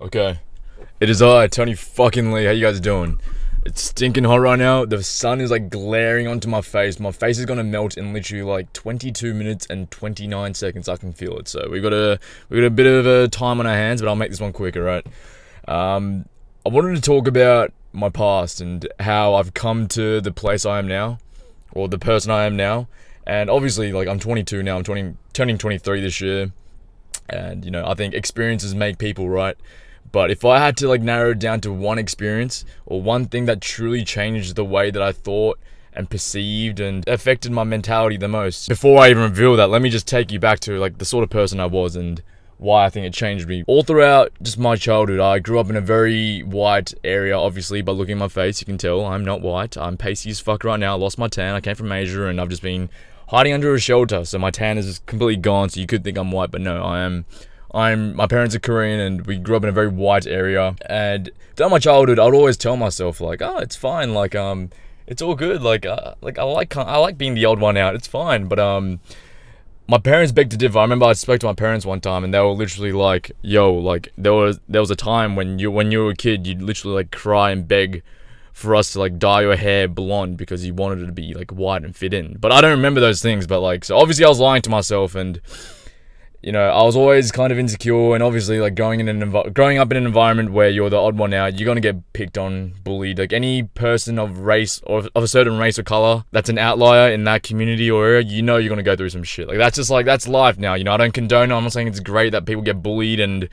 Okay. It is I, Tony fucking Lee. How you guys doing? It's stinking hot right now. The sun is like glaring onto my face. My face is gonna melt in literally like 22 minutes and 29 seconds. I can feel it. So we got a bit of a time on our hands, but I'll make this one quick, alright? I wanted to talk about my past and how I've come to the place I am now, or the person I am now. And obviously, like, I'm 22 now. I'm turning 23 this year. And, you know, I think experiences make people, right? But if I had to, like, narrow it down to one experience or one thing that truly changed the way that I thought and perceived and affected my mentality the most, before I even reveal that, let me just take you back to, like, the sort of person I was and why I think it changed me. All throughout just my childhood, I grew up in a very white area. Obviously, by looking at my face, you can tell I'm not white. I'm pasty as fuck right now. I lost my tan. I came from Asia, and I've just been hiding under a shelter, so my tan is just completely gone. So you could think I'm white, but no, my parents are Korean, and we grew up in a very white area. And throughout my childhood, I'd always tell myself, like, oh, it's fine, like, it's all good, like I like being the odd one out. It's fine. But my parents begged to differ. I remember I spoke to my parents one time, and they were literally like, yo, like, there was a time when you were a kid, you'd literally like cry and beg for us to like dye your hair blonde because you wanted it to be like white and fit in. But I don't remember those things. But like, so obviously I was lying to myself, and you know, I was always kind of insecure. And obviously, like, growing up in an environment where you're the odd one out, you're gonna get picked on, bullied. Like, any person of race or of a certain race or color that's an outlier in that community or area, you know you're gonna go through some shit. Like, that's life now. You know, I don't condone it. I'm not saying it's great that people get bullied and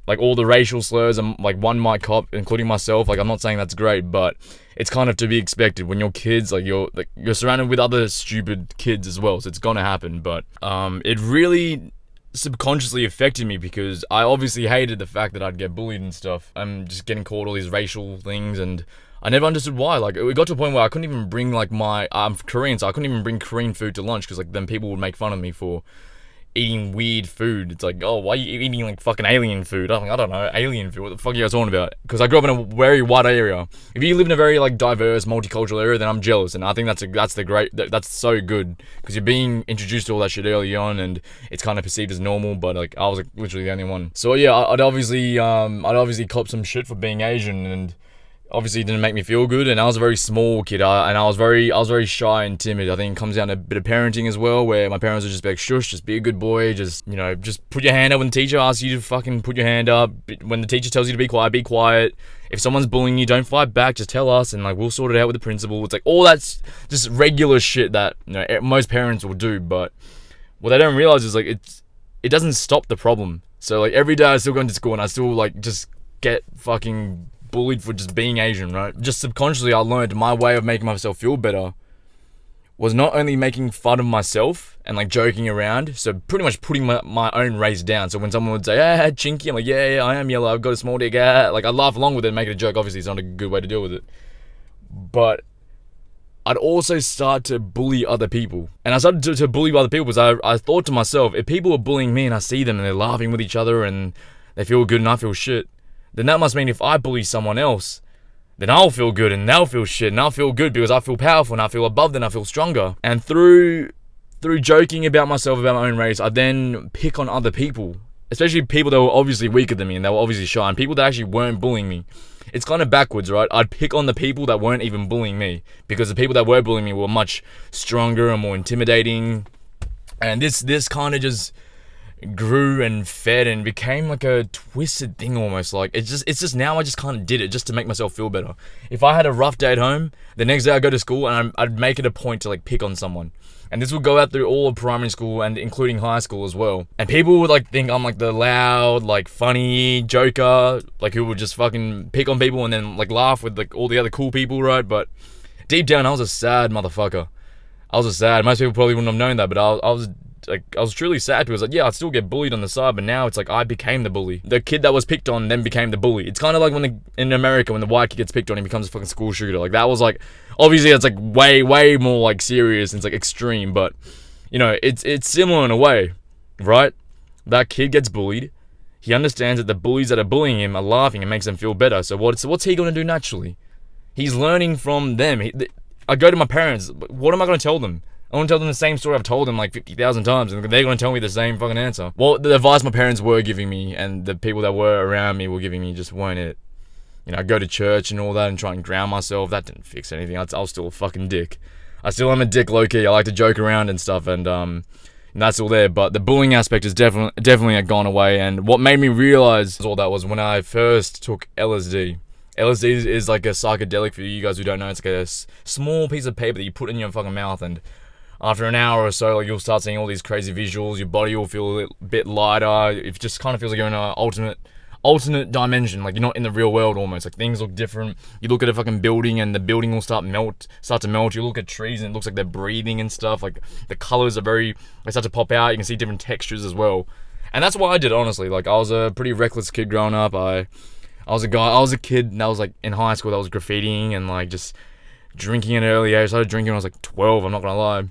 like all the racial slurs and like one might cop, including myself. Like, I'm not saying that's great, but it's kind of to be expected when you're kids. Like, you're surrounded with other stupid kids as well, so it's gonna happen. But it really subconsciously affected me because I obviously hated the fact that I'd get bullied and stuff. I'm just getting called all these racial things, and I never understood why. Like, it got to a point where I couldn't even bring like I'm Korean, so I couldn't even bring Korean food to lunch because like then people would make fun of me for eating weird food. It's like, oh, why are you eating like fucking alien food? I'm like, I don't know, alien food, what the fuck are you guys talking about? Because I grew up in a very white area. If you live in a very like diverse, multicultural area, then I'm jealous, and I think that's so good, because you're being introduced to all that shit early on, and it's kind of perceived as normal. But like, I was like literally the only one. So yeah, I'd obviously cop some shit for being Asian, and obviously it didn't make me feel good. And I was a very small kid, and I was very shy and timid. I think it comes down to a bit of parenting as well, where my parents would just be like, shush, just be a good boy, just, you know, just put your hand up when the teacher asks you to fucking put your hand up. When the teacher tells you to be quiet. If someone's bullying you, don't fight back, just tell us, and like, we'll sort it out with the principal. It's like all that's just regular shit that, you know, most parents will do. But what they don't realize is like it doesn't stop the problem. So like, every day I still go into school, and I still like just get fucking bullied for just being Asian, right? Just subconsciously, I learned my way of making myself feel better was not only making fun of myself and like joking around, so pretty much putting my own race down. So when someone would say, hey, chinky, I'm like, yeah, I am yellow, I've got a small dick, like, I'd laugh along with it and make it a joke. Obviously, it's not a good way to deal with it. But I'd also start to bully other people. And I started to bully other people because I thought to myself, if people are bullying me and I see them and they're laughing with each other and they feel good and I feel shit, then that must mean if I bully someone else, then I'll feel good and they'll feel shit, and I'll feel good because I feel powerful and I feel above them, I feel stronger. And through joking about myself, about my own race, I then pick on other people, especially people that were obviously weaker than me and they were obviously shy, and people that actually weren't bullying me. It's kind of backwards, right? I'd pick on the people that weren't even bullying me, because the people that were bullying me were much stronger and more intimidating. And this kind of just grew and fed and became like a twisted thing almost. Like, it's just now I just kind of did it just to make myself feel better. If I had a rough day at home, the next day I go to school and I'd make it a point to like pick on someone. And this would go out through all of primary school and including high school as well. And people would like think I'm like the loud, like funny joker, like who would just fucking pick on people and then like laugh with like all the other cool people, right? But deep down I was a sad motherfucker. Most people probably wouldn't have known that, but I was truly sad because, like, yeah, I'd still get bullied on the side, but now it's like I became the bully. The kid that was picked on then became the bully. It's kind of like in America, when the white kid gets picked on, he becomes a fucking school shooter. Like, that was like, obviously it's like way more like serious and it's like extreme, but you know, it's similar in a way, right? That kid gets bullied. He understands that the bullies that are bullying him are laughing and makes them feel better. So what's he gonna do naturally? He's learning from them. I go to my parents. What am I gonna tell them? I want to tell them the same story I've told them like 50,000 times, and they're going to tell me the same fucking answer. Well, the advice my parents were giving me and the people that were around me were giving me just weren't it. You know, I go to church and all that and try and ground myself. That didn't fix anything. I was still a fucking dick. I still am a dick low-key. I like to joke around and stuff, and that's all there. But the bullying aspect is definitely gone away. And what made me realize all that was when I first took LSD. LSD is like a psychedelic for you guys who don't know. It's like a small piece of paper that you put in your fucking mouth, and after an hour or so, like, you'll start seeing all these crazy visuals. Your body will feel a bit lighter. It just kind of feels like you're in an alternate dimension. Like, you're not in the real world almost. Like, things look different. You look at a fucking building and the building will start to melt. You look at trees and it looks like they're breathing and stuff. Like, the colors they start to pop out. You can see different textures as well. And that's why I did, honestly. Like, I was a pretty reckless kid growing up. I was a kid that was like in high school that was graffitiing and like just drinking at an early age. I started drinking when I was like 12, I'm not gonna lie.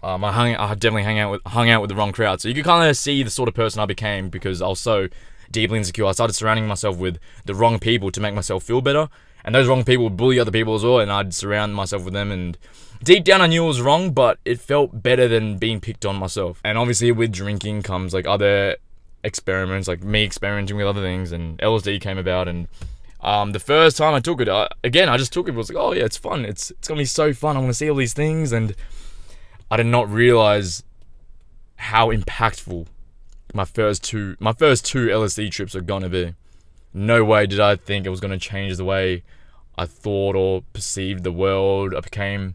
I definitely hung out with the wrong crowd. So you could kind of see the sort of person I became because I was so deeply insecure. I started surrounding myself with the wrong people to make myself feel better. And those wrong people would bully other people as well, and I'd surround myself with them. And deep down I knew it was wrong, but it felt better than being picked on myself. And obviously with drinking comes like other experiments, like me experimenting with other things, and LSD came about. And the first time I took it, I just took it. I was like, oh yeah, it's fun. It's gonna be so fun. I want to see all these things. And I did not realize how impactful my first two LSD trips are gonna be. No way did I think it was gonna change the way I thought or perceived the world. I became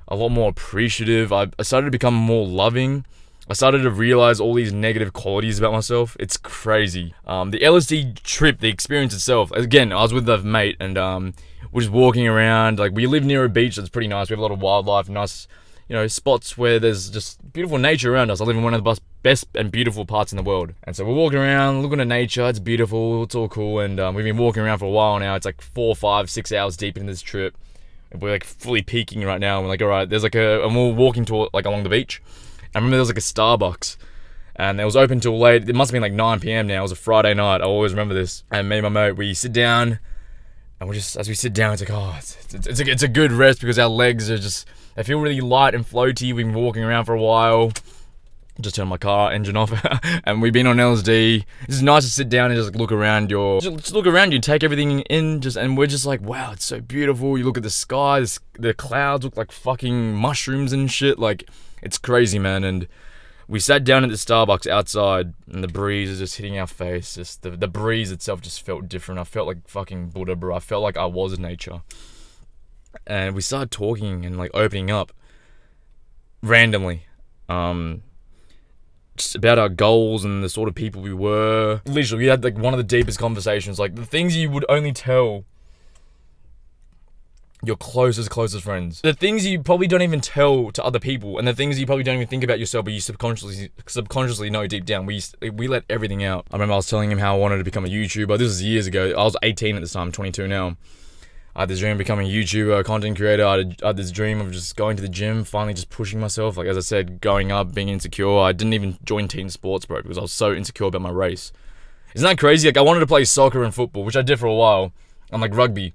a lot more appreciative. I started to become more loving. I started to realize all these negative qualities about myself. It's crazy. The LSD trip, the experience itself, again, I was with a mate and we're just walking around. Like, we live near a beach that's pretty nice. We have a lot of wildlife, nice, spots where there's just beautiful nature around us. I live in one of the best and beautiful parts in the world. And so we're walking around, looking at nature. It's beautiful. It's all cool. And we've been walking around for a while now. It's like 4, 5, 6 hours deep into this trip. And we're like fully peaking right now. And we're like, all right, there's like and we're walking to like along the beach. I remember there was like a Starbucks. And it was open till late. It must have been like 9 p.m. now. It was a Friday night. I always remember this. And me and my mate, we sit down. And as we sit down, it's like, oh, it's a good rest because our legs are they feel really light and floaty. We've been walking around for a while. Just turned my car engine off, and we've been on LSD. It's nice to sit down and just look around just look around you, take everything in, and we're just like, wow, it's so beautiful. You look at the sky, the clouds look like fucking mushrooms and shit. Like, it's crazy, man. And we sat down at the Starbucks outside, and the breeze is just hitting our face. Just the breeze itself just felt different. I felt like fucking Buddha, bro. I felt like I was nature. And we started talking and like opening up randomly. Just about our goals and the sort of people we were. Literally, we had like one of the deepest conversations. Like, the things you would only tell your closest friends. The things you probably don't even tell to other people, and the things you probably don't even think about yourself, but you subconsciously know deep down. We let everything out. I remember I was telling him how I wanted to become a YouTuber. This was years ago. I was 18 at this time, 22 now. I had this dream of becoming a YouTuber, a content creator. I had this dream of just going to the gym, finally just pushing myself. Like, as I said, going up, being insecure. I didn't even join team sports, bro, because I was so insecure about my race. Isn't that crazy? Like, I wanted to play soccer and football, which I did for a while, and like rugby.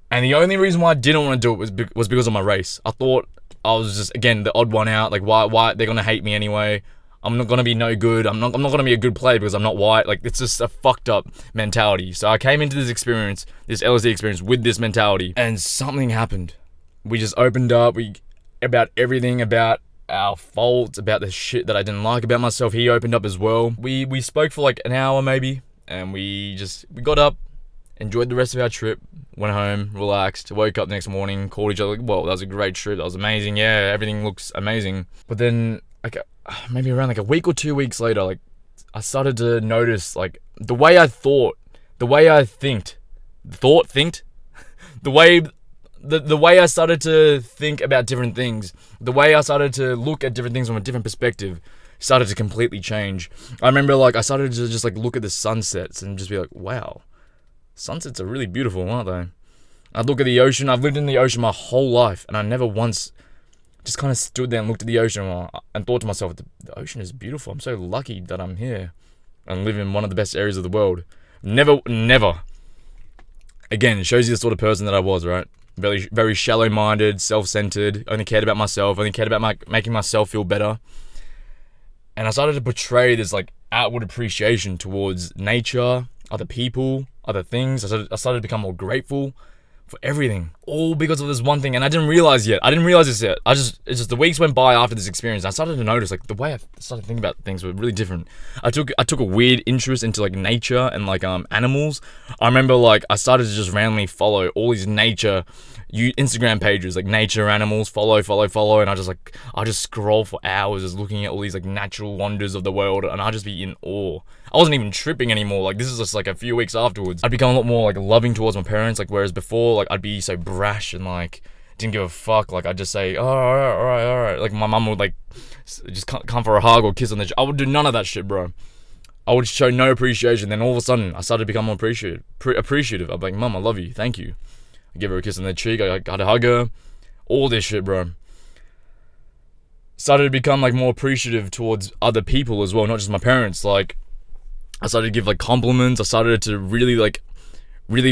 And the only reason why I didn't want to do it was because of my race. I thought I was just, again, the odd one out. Like, why they're gonna hate me anyway? I'm not gonna be no good. I'm not gonna be a good player because I'm not white. Like, it's just a fucked up mentality. So I came into this experience, this LSD experience, with this mentality, and something happened. We just opened up. About everything, about our faults, about the shit that I didn't like about myself. He opened up as well. We spoke for like an hour maybe, and we got up, enjoyed the rest of our trip, went home, relaxed, woke up the next morning, called each other, like, whoa, that was a great trip, that was amazing, yeah, everything looks amazing. But then, like, maybe around like a week or 2 weeks later, like, I started to notice, like, the way I thought, the way I the way I started to think about different things, the way I started to look at different things from a different perspective started to completely change. I remember, like, I started to just, like, look at the sunsets and just be like, wow, sunsets are really beautiful, aren't they? I'd look at the ocean. I've lived in the ocean my whole life, and I never once just kind of stood there and looked at the ocean and thought to myself, the ocean is beautiful. I'm so lucky that I'm here and live in one of the best areas of the world. Never. Again, it shows you the sort of person that I was, right? very, very shallow-minded, self-centered, only cared about myself, only cared about making myself feel better. And I started to portray this like outward appreciation towards nature, other people, other things. I started to become more grateful for everything, all because of this one thing. And I didn't realize this yet. It's just the weeks went by after this experience, and I started to notice like the way I started thinking about things were really different. I took a weird interest into like nature and like animals. I remember like I started to just randomly follow all these nature Instagram pages, like nature, animals, follow, and I just scroll for hours just looking at all these like natural wonders of the world, and I just be in awe. I wasn't even tripping anymore. Like, this is just like a few weeks afterwards. I'd become a lot more like loving towards my parents, like whereas before, like I'd be so brash and like didn't give a fuck. Like I'd just say, oh, all right. Like my mum would like just come for a hug or kiss on the. I would do none of that shit, bro. I would show no appreciation. Then all of a sudden, I started to become more appreciative. I'm like, Mum, I love you, thank you. I give her a kiss on the cheek. I had to hug her. All this shit, bro. Started to become like more appreciative towards other people as well, not just my parents. Like, I started to give like compliments. I started to really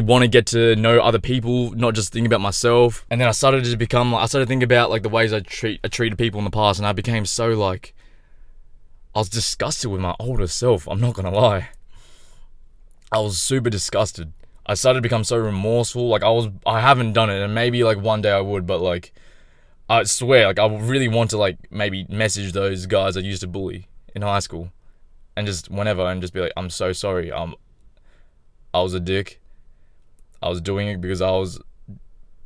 want to get to know other people, not just think about myself. And then I started to think about like the ways I treated people in the past, and I became so like, I was disgusted with my older self. I'm not gonna lie. I was super disgusted. I started to become so remorseful. Like I haven't done it, and maybe like one day I would, but like, I swear, like I really want to like maybe message those guys I used to bully in high school. And just whenever, and just be like, I'm so sorry. I was a dick. I was doing it because I was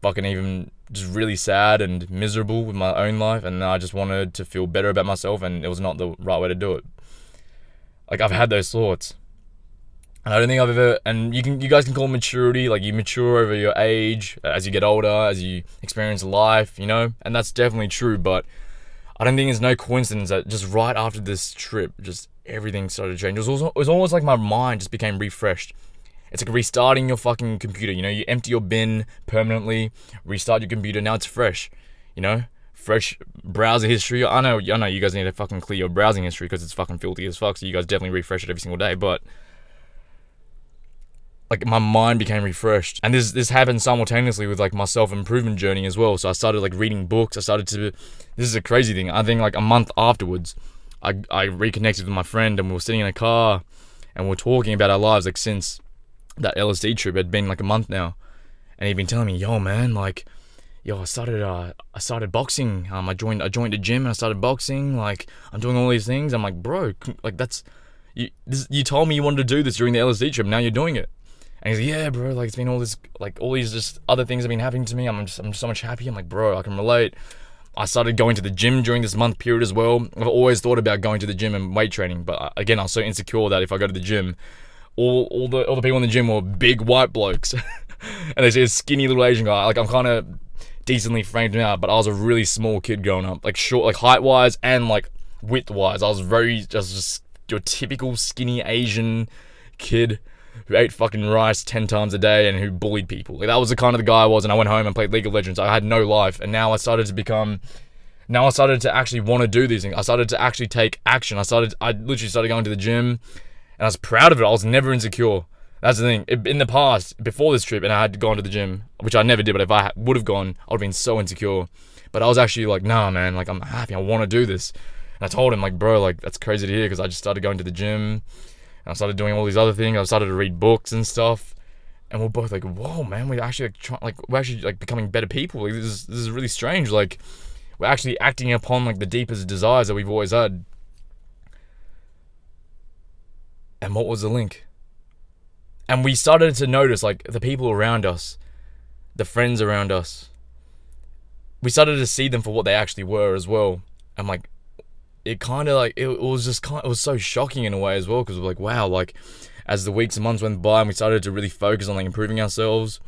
fucking even just really sad and miserable with my own life, and I just wanted to feel better about myself, and it was not the right way to do it. Like, I've had those thoughts, and I don't think I've ever. And you guys can call it maturity. Like, you mature over your age as you get older, as you experience life, you know, and that's definitely true. But I don't think it's no coincidence that just right after this trip, just everything started to change. It was almost like my mind just became refreshed. It's like restarting your fucking computer, you know? You empty your bin permanently, restart your computer, now it's fresh, you know? Fresh browser history. I know you guys need to fucking clear your browsing history because it's fucking filthy as fuck, so you guys definitely refresh it every single day, but like my mind became refreshed. And this happened simultaneously with like my self-improvement journey as well. So I started like reading books. This is a crazy thing. I think like a month afterwards, I reconnected with my friend, and we were sitting in a car and we were talking about our lives, like since that LSD trip. It had been like a month now, and he'd been telling me, yo man, like, I started boxing. I joined a gym and I started boxing. Like, I'm doing all these things. I'm like, bro, like you told me you wanted to do this during the LSD trip. Now you're doing it. And he's like, yeah, bro, like it's been all these just other things have been happening to me. I'm so much happy. I'm like, bro, I can relate. I started going to the gym during this month period as well. I've always thought about going to the gym and weight training, but again, I was so insecure that if I go to the gym, all the people in the gym were big white blokes, and they see a skinny little Asian guy. Like, I'm kind of decently framed out, but I was a really small kid growing up, like short, like height wise and like width wise. I was very just your typical skinny Asian kid who ate fucking rice 10 times a day and who bullied people. Like, that was the kind of the guy I was, and I went home and played League of Legends. I had no life, and now I started to actually want to do these things. I started to actually take action. I literally started going to the gym, and I was proud of it. I was never insecure. That's the thing. In the past, before this trip, and I had gone to the gym, which I never did, but if I would have gone, I would have been so insecure. But I was actually like, nah, man, like, I'm happy. I want to do this. And I told him, like, bro, like, that's crazy to hear, because I just started going to the gym. I started doing all these other things. I started to read books and stuff, and we're both like, "Whoa, man! We're actually becoming better people. Like, this is really strange. Like, we're actually acting upon like the deepest desires that we've always had." And what was the link? And we started to notice like the people around us, the friends around us. We started to see them for what they actually were as well. And like, it kind of like it was so shocking in a way as well, because we're like, wow, like as the weeks and months went by and we started to really focus on like improving ourselves,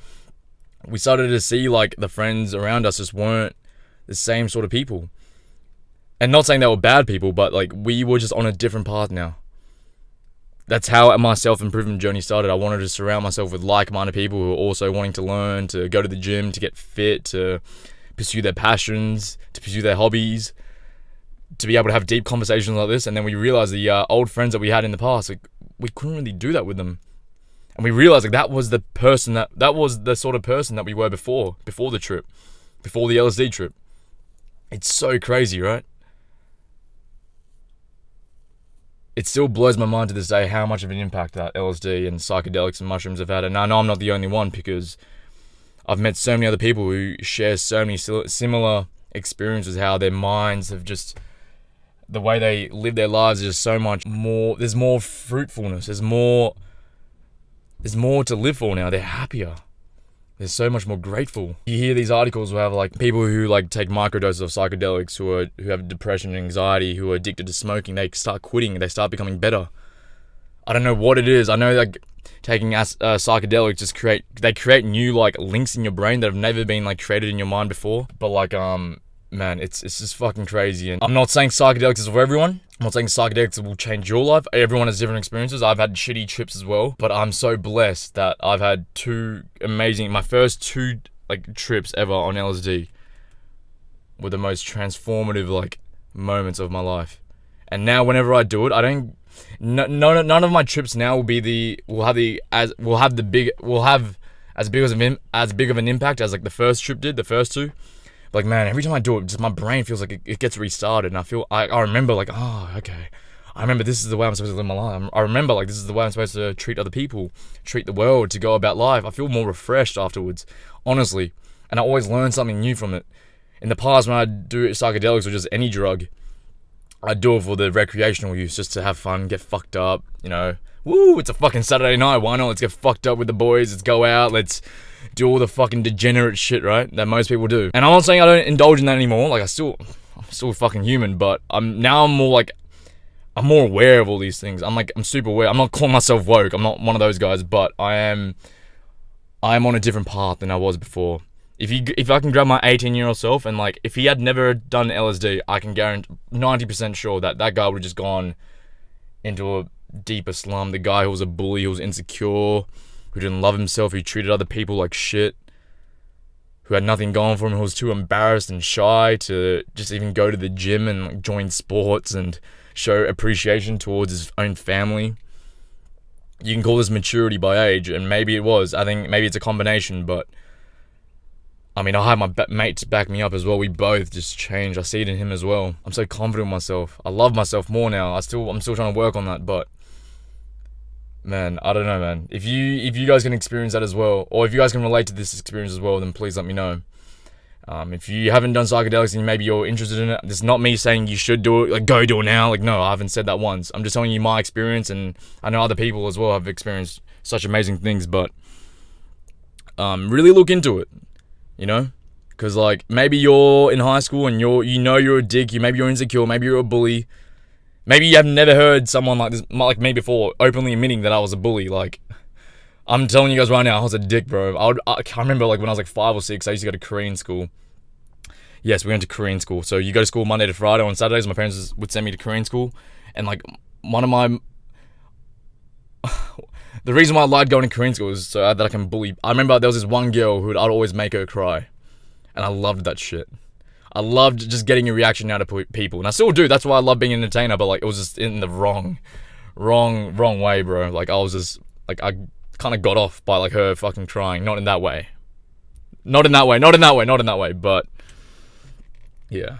we started to see like the friends around us just weren't the same sort of people. And not saying they were bad people, but like we were just on a different path now. That's how my self-improvement journey started. I wanted to surround myself with like-minded people who were also wanting to learn, to go to the gym, to get fit, to pursue their passions, to pursue their hobbies, to be able to have deep conversations like this. And then we realized the old friends that we had in the past, like, we couldn't really do that with them. And we realized like that was the person that was the sort of person that we were before the trip, before the LSD trip. It's so crazy, right? It still blows my mind to this day how much of an impact that LSD and psychedelics and mushrooms have had. And I know I'm not the only one, because I've met so many other people who share so many similar experiences, how their minds have just, the way they live their lives is just so much more. There's more fruitfulness. There's more to live for now. They're happier. They're so much more grateful. You hear these articles where have like people who like take microdoses of psychedelics, who have depression and anxiety, who are addicted to smoking. They start quitting. They start becoming better. I don't know what it is. I know like taking psychedelics just create new like links in your brain that have never been like created in your mind before. But like man, it's just fucking crazy. And I'm not saying psychedelics is for everyone. I'm not saying psychedelics will change your life. Everyone has different experiences. I've had shitty trips as well, but I'm so blessed that I've had my first two like trips ever on LSD were the most transformative like moments of my life. And now whenever I do it, none of my trips now will have as big of an impact as like the first trip did, the first two. Like, man, every time I do it, just my brain feels like it gets restarted, and I remember like, oh, okay, I remember this is the way I'm supposed to live my life. I remember like this is the way I'm supposed to treat other people, treat the world, to go about life. I feel more refreshed afterwards, honestly, and I always learn something new from it. In the past, when I do psychedelics or just any drug, I do it for the recreational use, just to have fun, get fucked up, Woo, it's a fucking Saturday night, why not? Let's get fucked up with the boys, let's go out, let's do all the fucking degenerate shit, right? That most people do. And I'm not saying I don't indulge in that anymore. Like I'm still fucking human, but I'm more aware of all these things. I'm super aware. I'm not calling myself woke. I'm not one of those guys, but I am on a different path than I was before. If I can grab my 18-year-old self and like if he had never done LSD, I can guarantee 90% sure that guy would have just gone into a deeper slum. The guy who was a bully, who was insecure, who didn't love himself, who treated other people like shit, who had nothing going for him, who was too embarrassed and shy to just even go to the gym and like, join sports and show appreciation towards his own family. You can call this maturity by age, and maybe it was. I think maybe it's a combination, but I mean, I have my mate to back me up as well. We both just changed. I see it in him as well. I'm so confident in myself. I love myself more now. I'm still trying to work on that, but man, I don't know, man. If you guys can experience that as well, or if you guys can relate to this experience as well, then please let me know. If you haven't done psychedelics and maybe you're interested in it, this is not me saying you should do it, like go do it now. Like no, I haven't said that once. I'm just telling you my experience, and I know other people as well have experienced such amazing things, but really look into it, because like maybe you're in high school and you're a dick, maybe you're insecure, maybe you're a bully. Maybe you have never heard someone like this, like me before, openly admitting that I was a bully. Like, I'm telling you guys right now, I was a dick, bro. I remember like when I was like 5 or 6, I used to go to Korean school. Yes, we went to Korean school. So you go to school Monday to Friday. On Saturdays, my parents would send me to Korean school. And like, the reason why I liked going to Korean school is so that I can bully. I remember there was this one girl I'd always make her cry. And I loved that shit. I loved just getting a reaction out of people, and I still do. That's why I love being an entertainer, but like it was just in the wrong way, bro. Like I was just like I kind of got off by like her fucking crying. Not in that way. But yeah,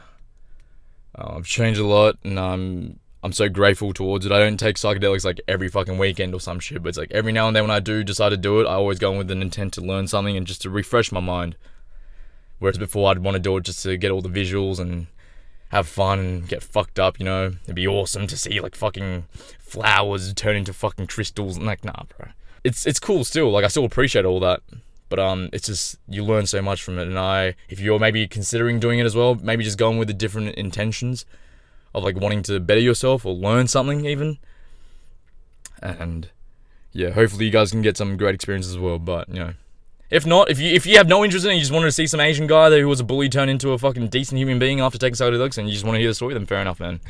I've changed a lot, and I'm so grateful towards it. I don't take psychedelics like every fucking weekend or some shit, but it's like every now and then when I do decide to do it, I always go in with an intent to learn something and just to refresh my mind. Whereas before I'd want to do it just to get all the visuals and have fun and get fucked up, It'd be awesome to see like fucking flowers turn into fucking crystals and like, nah, bro. It's cool still. Like I still appreciate all that. But it's just, you learn so much from it. And if you're maybe considering doing it as well, maybe just going with the different intentions of like wanting to better yourself or learn something even. And yeah, hopefully you guys can get some great experiences as well. But, if not, if you have no interest in it, you just wanted to see some Asian guy who was a bully turn into a fucking decent human being after taking psychedelics, and you just want to hear the story, then fair enough, man.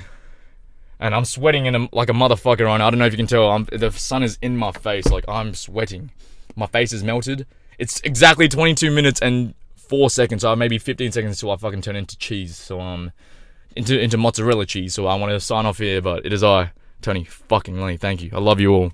And I'm sweating like a motherfucker right now. I don't know if you can tell. The sun is in my face. Like, I'm sweating. My face is melted. It's exactly 22 minutes and 4 seconds, so maybe 15 seconds until I fucking turn into cheese. So, into mozzarella cheese. So I want to sign off here, but it is I, Tony fucking Lee. Thank you. I love you all.